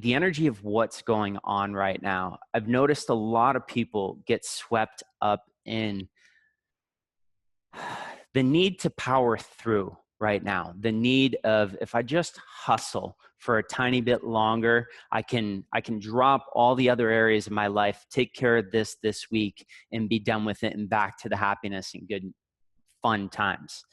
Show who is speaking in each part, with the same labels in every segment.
Speaker 1: the energy of what's going on right now, I've noticed a lot of people get swept up in the need to power through right now. The need of, if I just hustle for a tiny bit longer, I can drop all the other areas of my life, take care of this week, and be done with it, and back to the happiness and good fun times.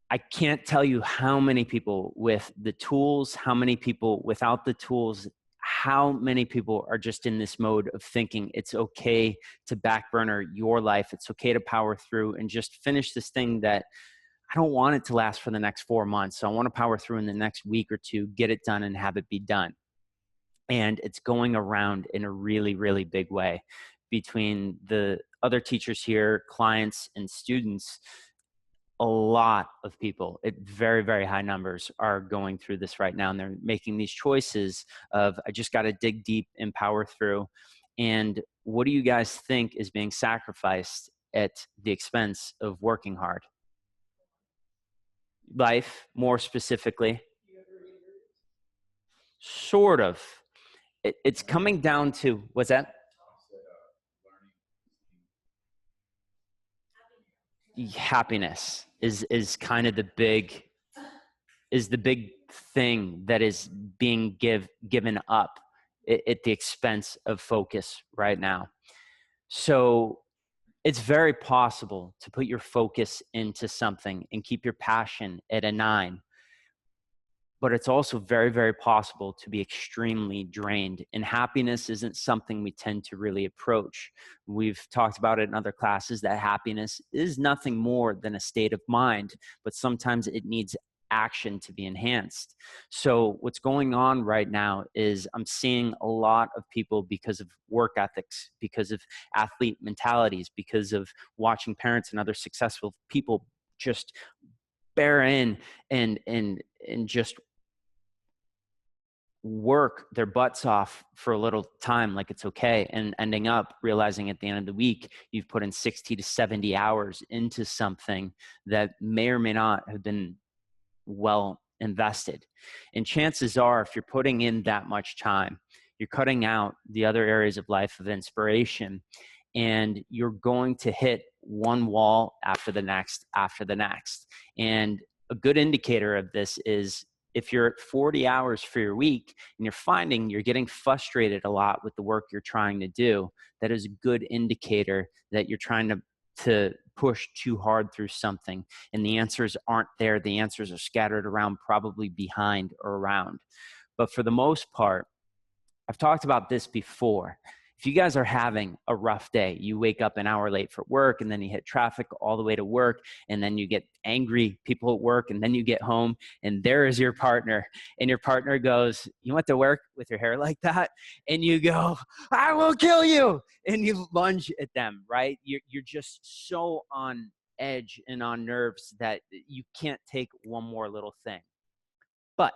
Speaker 1: I can't tell you how many people with the tools, how many people without the tools, how many people are just in this mode of thinking it's okay to back burner your life. It's okay to power through and just finish this thing that I don't want it to last for the next 4 months. So I want to power through in the next week or two, get it done and have it be done. And it's going around in a really, really big way between the other teachers here, clients and students. A lot of people at very, very high numbers are going through this right now, and they're making these choices of, I just got to dig deep and power through. And what do you guys think is being sacrificed at the expense of working hard? Life, more specifically. Sort of. It's coming down to, what's that? Happiness is kind of the big thing that is being given up at the expense of focus right now. So it's very possible to put your focus into something and keep your passion at a 9. But it's also very, very possible to be extremely drained. And happiness isn't something we tend to really approach. We've talked about it in other classes that happiness is nothing more than a state of mind, but sometimes it needs action to be enhanced. So what's going on right now is I'm seeing a lot of people, because of work ethics, because of athlete mentalities, because of watching parents and other successful people just bear in and just work their butts off for a little time like it's okay, and ending up realizing at the end of the week you've put in 60 to 70 hours into something that may or may not have been well invested. And chances are, if you're putting in that much time, you're cutting out the other areas of life of inspiration, and you're going to hit one wall after the next. And a good indicator of this is, if you're at 40 hours for your week and you're finding you're getting frustrated a lot with the work you're trying to do, that is a good indicator that you're trying to push too hard through something. And the answers aren't there. The answers are scattered around, probably behind or around. But for the most part, I've talked about this before. If you guys are having a rough day, you wake up an hour late for work, and then you hit traffic all the way to work, and then you get angry people at work, and then you get home, and there is your partner, and your partner goes, "You went to work with your hair like that?" And you go, "I will kill you." And you lunge at them, right? You're just so on edge and on nerves that you can't take one more little thing. But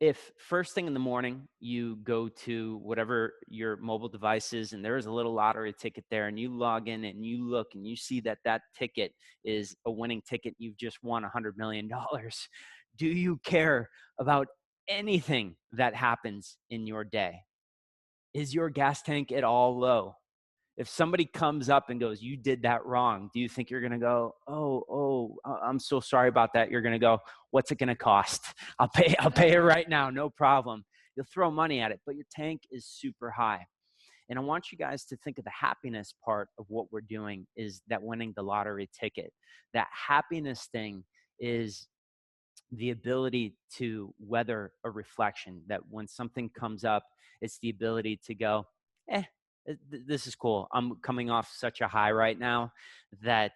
Speaker 1: if first thing in the morning you go to whatever your mobile device is, and there is a little lottery ticket there, and you log in and you look and you see that that ticket is a winning ticket, you've just won $100 million, do you care about anything that happens in your day? Is your gas tank at all low? If somebody comes up and goes, "You did that wrong," do you think you're going to go, I'm so sorry about that? You're going to go, "What's it going to cost? I'll pay it right now. No problem." You'll throw money at it, but your tank is super high. And I want you guys to think of the happiness part of what we're doing, is that winning the lottery ticket. That happiness thing is the ability to weather a reflection, that when something comes up, it's the ability to go, this is cool. I'm coming off such a high right now that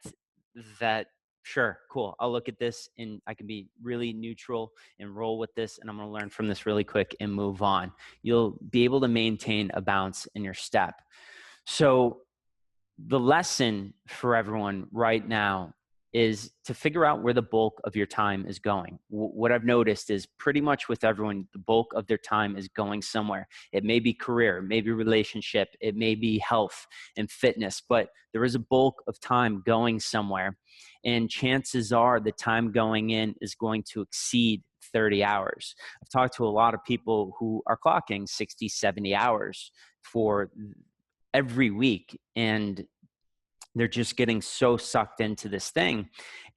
Speaker 1: sure, cool. I'll look at this and I can be really neutral and roll with this, and I'm going to learn from this really quick and move on. You'll be able to maintain a bounce in your step. So the lesson for everyone right now is to figure out where the bulk of your time is going. What I've noticed is pretty much with everyone, the bulk of their time is going somewhere. It may be career, it may be relationship, it may be health and fitness, but there is a bulk of time going somewhere. And chances are the time going in is going to exceed 30 hours. I've talked to a lot of people who are clocking 60, 70 hours for every week, and they're just getting so sucked into this thing.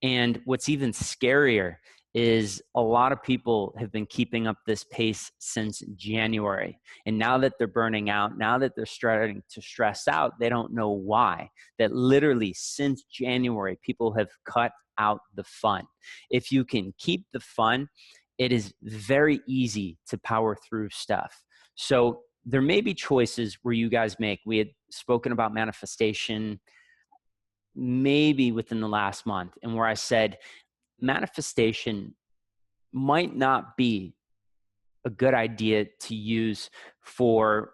Speaker 1: And what's even scarier is a lot of people have been keeping up this pace since January. And now that they're burning out, now that they're starting to stress out, they don't know why. That literally since January, people have cut out the fun. If you can keep the fun, it is very easy to power through stuff. So there may be choices where you guys make. We had spoken about manifestation maybe within the last month, and where I said manifestation might not be a good idea to use for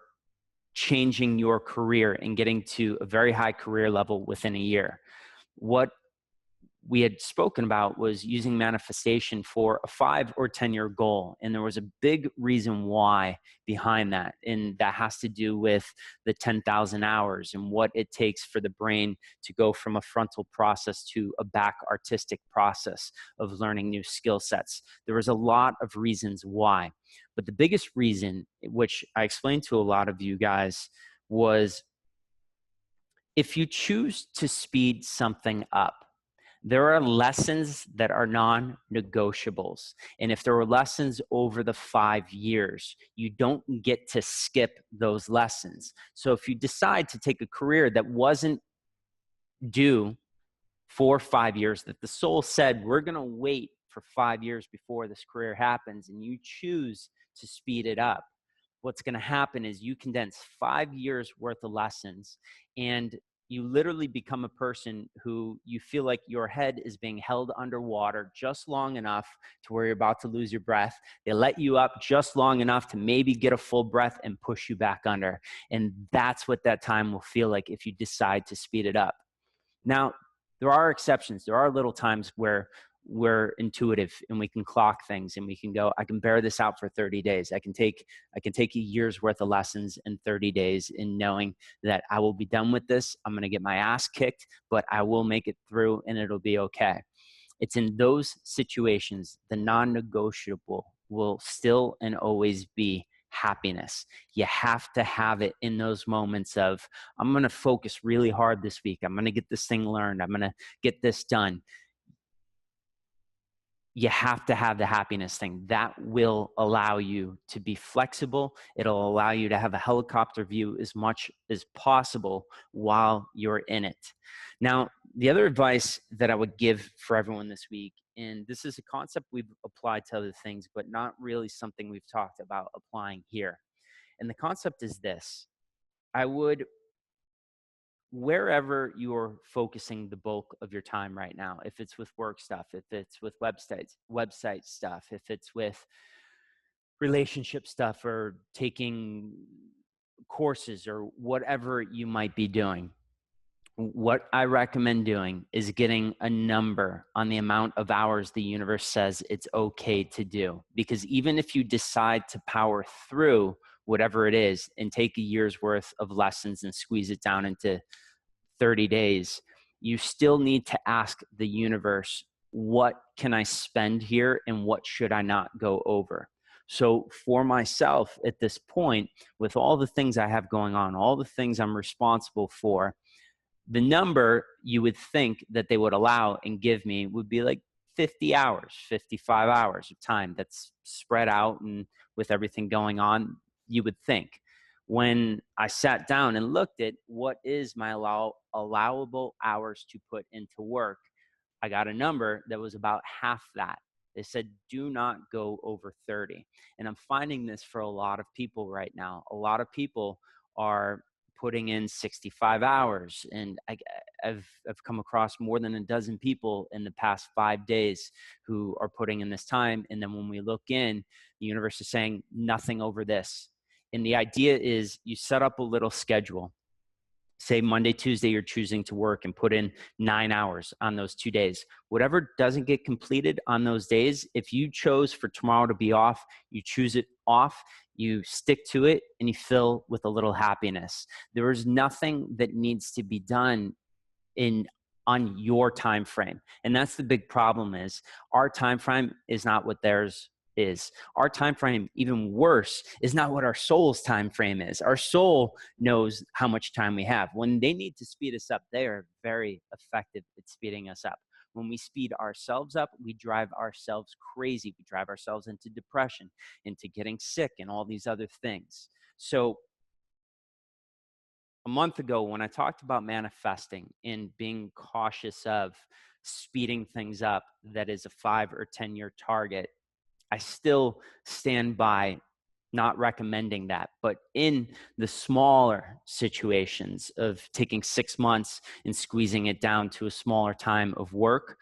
Speaker 1: changing your career and getting to a very high career level within a year. What we had spoken about was using manifestation for a 5 or 10-year goal. And there was a big reason why behind that. And that has to do with the 10,000 hours and what it takes for the brain to go from a frontal process to a back artistic process of learning new skill sets. There was a lot of reasons why. But the biggest reason, which I explained to a lot of you guys, was if you choose to speed something up, there are lessons that are non-negotiables. And if there were lessons over the 5 years, you don't get to skip those lessons. So if you decide to take a career that wasn't due for 5 years, that the soul said, we're going to wait for 5 years before this career happens, and you choose to speed it up, what's going to happen is you condense 5 years worth of lessons, and you literally become a person who you feel like your head is being held underwater just long enough to where you're about to lose your breath. They let you up just long enough to maybe get a full breath and push you back under. And that's what that time will feel like if you decide to speed it up. Now, there are exceptions. There are little times where we're intuitive and we can clock things and we can go, I can bear this out for 30 days. I can take a year's worth of lessons in 30 days in knowing that I will be done with this. I'm going to get my ass kicked, but I will make it through and it'll be okay. It's in those situations, the non-negotiable will still and always be happiness. You have to have it in those moments of, I'm going to focus really hard this week. I'm going to get this thing learned. I'm going to get this done. You have to have the happiness thing. That will allow you to be flexible. It'll allow you to have a helicopter view as much as possible while you're in it. Now, the other advice that I would give for everyone this week, and this is a concept we've applied to other things, but not really something we've talked about applying here. And the concept is this: I would, wherever you're focusing the bulk of your time right now, if it's with work stuff, if it's with website stuff, if it's with relationship stuff or taking courses or whatever you might be doing, what I recommend doing is getting a number on the amount of hours the universe says it's okay to do. Because even if you decide to power through whatever it is and take a year's worth of lessons and squeeze it down into 30 days, you still need to ask the universe, what can I spend here and what should I not go over? So for myself at this point, with all the things I have going on, all the things I'm responsible for, the number you would think that they would allow and give me would be like 50 hours, 55 hours of time that's spread out, and with everything going on, you would think. When I sat down and looked at what is my allowable hours to put into work, I got a number that was about half that. They said, do not go over 30. And I'm finding this for a lot of people right now. A lot of people are putting in 65 hours. And I've come across more than a dozen people in the past 5 days who are putting in this time. And then when we look in, the universe is saying nothing over this. And the idea is you set up a little schedule. Say Monday, Tuesday, you're choosing to work and put in 9 hours on those 2 days. Whatever doesn't get completed on those days, if you chose for tomorrow to be off, you choose it off, you stick to it, and you fill with a little happiness. There is nothing that needs to be done on your time frame. And that's the big problem, is our time frame is not what theirs is. Our time frame, even worse, is not what our soul's time frame is. Our soul knows how much time we have. When they need to speed us up, they are very effective at speeding us up. When we speed ourselves up, we drive ourselves crazy. We drive ourselves into depression, into getting sick, and all these other things. So a month ago, when I talked about manifesting and being cautious of speeding things up, that is a 5 or 10 year target, I still stand by not recommending that. But in the smaller situations of taking 6 months and squeezing it down to a smaller time of work,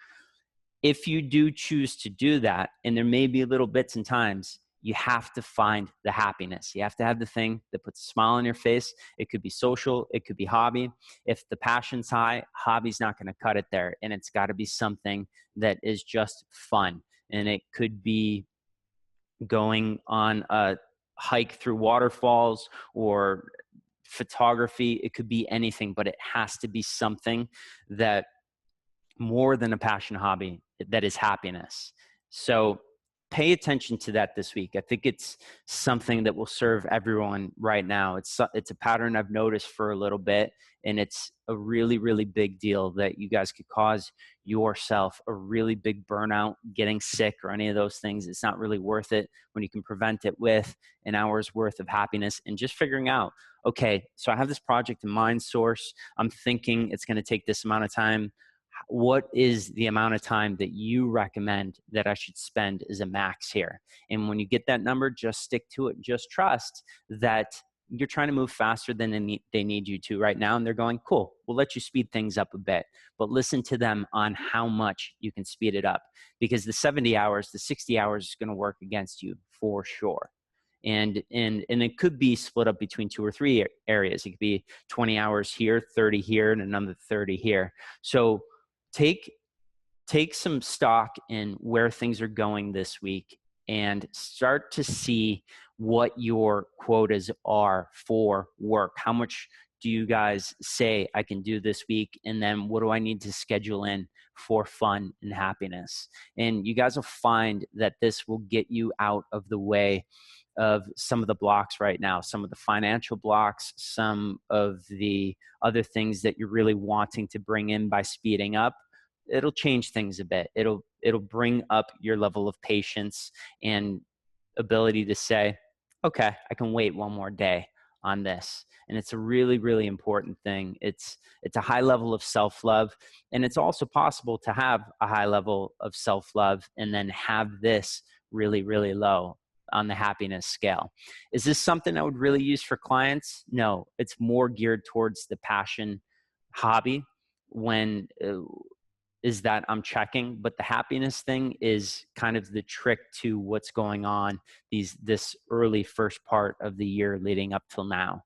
Speaker 1: if you do choose to do that, and there may be little bits and times, you have to find the happiness. You have to have the thing that puts a smile on your face. It could be social, it could be hobby. If the passion's high, hobby's not going to cut it there. And it's got to be something that is just fun. And it could be going on a hike through waterfalls or photography. It could be anything, but it has to be something that more than a passion hobby, that is happiness. So pay attention to that this week. I think it's something that will serve everyone right now. It's a pattern I've noticed for a little bit, and it's a really, really big deal that you guys could cause yourself a really big burnout, getting sick, or any of those things. It's not really worth it when you can prevent it with an hour's worth of happiness and just figuring out, okay, so I have this project in mind source. I'm thinking it's going to take this amount of time. What is the amount of time that you recommend that I should spend as a max here? And when you get that number, just stick to it. Just trust that you're trying to move faster than they need you to right now. And they're going, cool, we'll let you speed things up a bit, but listen to them on how much you can speed it up, because the 70 hours, the 60 hours is going to work against you for sure. And it could be split up between 2 or 3 areas. It could be 20 hours here, 30 here, and another 30 here. So take some stock in where things are going this week and start to see what your quotas are for work. How much do you guys say I can do this week? And then what do I need to schedule in for fun and happiness? And you guys will find that this will get you out of the way of some of the blocks right now, some of the financial blocks, some of the other things that you're really wanting to bring in by speeding up. It'll change things a bit. It'll bring up your level of patience and ability to say, okay, I can wait one more day on this. And it's a really, really important thing. It's a high level of self-love. And it's also possible to have a high level of self-love and then have this really, really low on the happiness scale. Is this something I would really use for clients? No, it's more geared towards the passion hobby when is that I'm checking, but the happiness thing is kind of the trick to what's going on this early first part of the year leading up till now.